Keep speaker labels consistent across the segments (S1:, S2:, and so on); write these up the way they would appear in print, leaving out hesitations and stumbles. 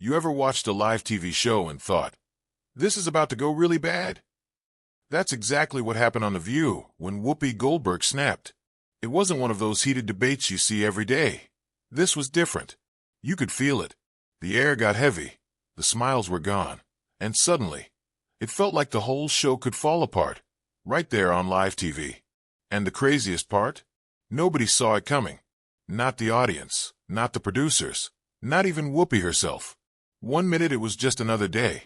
S1: You ever watched a live TV show and thought, this is about to go really bad? That's exactly what happened on The View when Whoopi Goldberg snapped. It wasn't one of those heated debates you see every day. This was different. You could feel it. The air got heavy, the smiles were gone, and suddenly, it felt like the whole show could fall apart, right there on live TV. And the craziest part? Nobody saw it coming. Not the audience, not the producers, not even Whoopi herself. 1 minute it was just another day,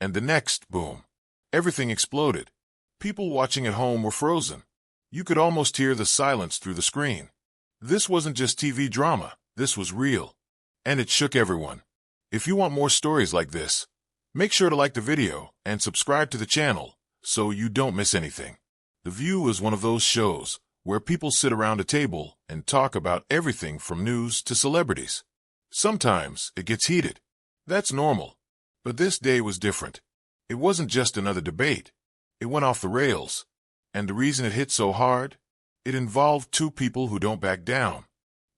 S1: and the next, boom. Everything exploded. People watching at home were frozen. You could almost hear the silence through the screen. This wasn't just TV drama, this was real. And it shook everyone. If you want more stories like this, make sure to like the video and subscribe to the channel so you don't miss anything. The View is one of those shows where people sit around a table and talk about everything from news to celebrities. Sometimes it gets heated. That's normal. But this day was different. It wasn't just another debate. It went off the rails. And the reason it hit so hard? It involved two people who don't back down.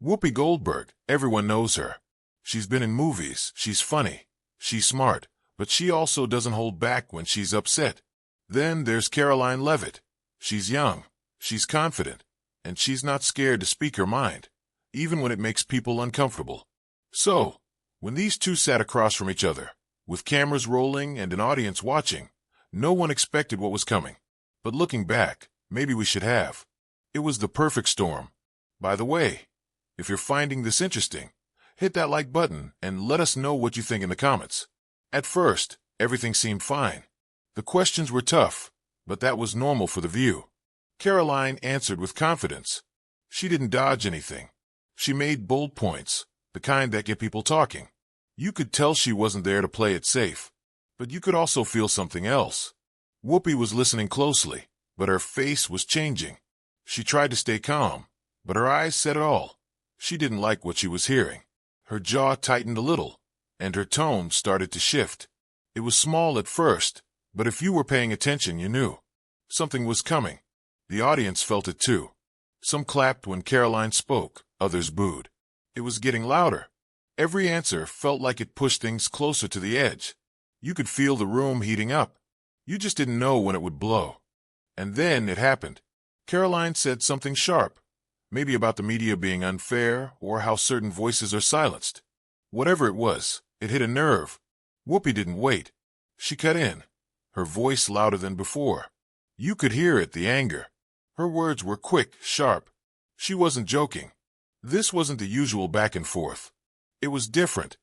S1: Whoopi Goldberg, everyone knows her. She's been in movies, she's funny, she's smart, but she also doesn't hold back when she's upset. Then there's Karoline Leavitt. She's young, she's confident, and she's not scared to speak her mind, even when it makes people uncomfortable. So, when these two sat across from each other, with cameras rolling and an audience watching, no one expected what was coming. But looking back, maybe we should have. It was the perfect storm. By the way, if you're finding this interesting, hit that like button and let us know what you think in the comments. At first, everything seemed fine. The questions were tough, but that was normal for The View. Karoline answered with confidence. She didn't dodge anything. She made bold points, the kind that get people talking. You could tell she wasn't there to play it safe, but you could also feel something else. Whoopi was listening closely, but her face was changing. She tried to stay calm, but her eyes said it all. She didn't like what she was hearing. Her jaw tightened a little, and her tone started to shift. It was small at first, but if you were paying attention, you knew. Something was coming. The audience felt it too. Some clapped when Karoline spoke, others booed. It was getting louder. Every answer felt like it pushed things closer to the edge. You could feel the room heating up. You just didn't know when it would blow. And then it happened. Karoline said something sharp, maybe about the media being unfair or how certain voices are silenced. Whatever it was, it hit a nerve. Whoopi didn't wait. She cut in, her voice louder than before. You could hear it, the anger. Her words were quick, sharp. She wasn't joking. This wasn't the usual back and forth. It was different.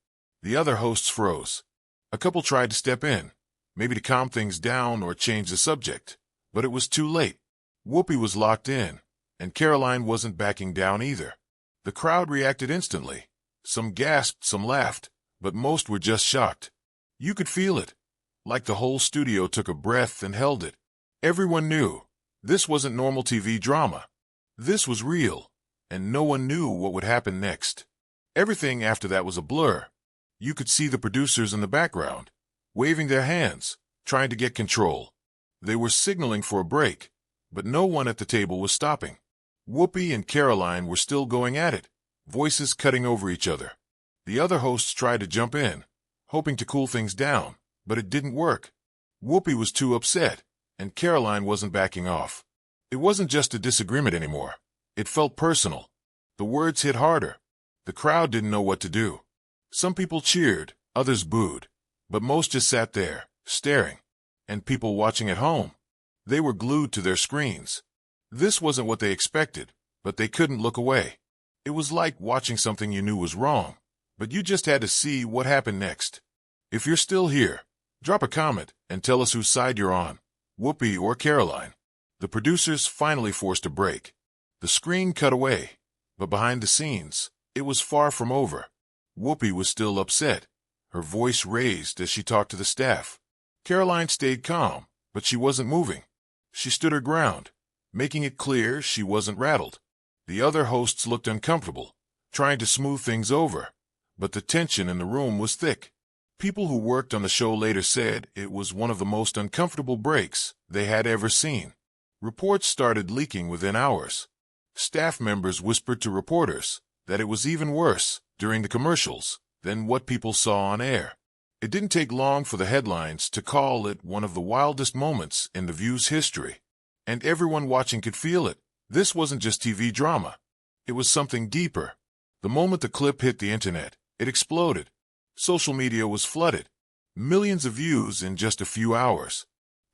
S1: The other hosts froze. A couple tried to step in, maybe to calm things down or change the subject, but it was too late. Whoopi was locked in, and Karoline wasn't backing down either. The crowd reacted instantly. Some gasped, some laughed, but most were just shocked. You could feel it, like the whole studio took a breath and held it. Everyone knew this wasn't normal TV drama. This was real, and no one knew what would happen next. Everything after that was a blur. You could see the producers in the background, waving their hands, trying to get control. They were signaling for a break, but no one at the table was stopping. Whoopi and Karoline were still going at it, voices cutting over each other. The other hosts tried to jump in, hoping to cool things down, but it didn't work. Whoopi was too upset, and Karoline wasn't backing off. It wasn't just a disagreement anymore. It felt personal. The words hit harder. The crowd didn't know what to do. Some people cheered, others booed, but most just sat there, staring. And people watching at home, they were glued to their screens. This wasn't what they expected, but they couldn't look away. It was like watching something you knew was wrong, but you just had to see what happened next. If you're still here, drop a comment and tell us whose side you're on, Whoopi or Karoline. The producers finally forced a break. The screen cut away, but behind the scenes, it was far from over. Whoopi was still upset, her voice raised as she talked to the staff. Karoline stayed calm, but she wasn't moving. She stood her ground, making it clear she wasn't rattled. The other hosts looked uncomfortable, trying to smooth things over, but the tension in the room was thick. People who worked on the show later said it was one of the most uncomfortable breaks they had ever seen. Reports started leaking within hours. Staff members whispered to reporters that it was even worse during the commercials than what people saw on air. It didn't take long for the headlines to call it one of the wildest moments in The View's history. And everyone watching could feel it. This wasn't just TV drama. It was something deeper. The moment the clip hit the internet, it exploded. Social media was flooded. Millions of views in just a few hours.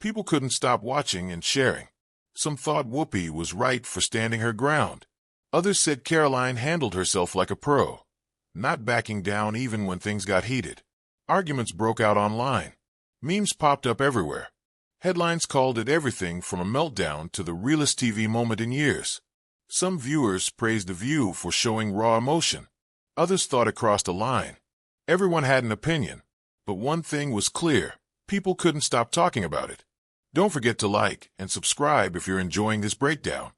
S1: People couldn't stop watching and sharing. Some thought Whoopi was right for standing her ground. Others said Karoline handled herself like a pro, not backing down even when things got heated. Arguments broke out online. Memes popped up everywhere. Headlines called it everything from a meltdown to the realest TV moment in years. Some viewers praised The View for showing raw emotion. Others thought it crossed a line. Everyone had an opinion. But one thing was clear. People couldn't stop talking about it. Don't forget to like and subscribe if you're enjoying this breakdown.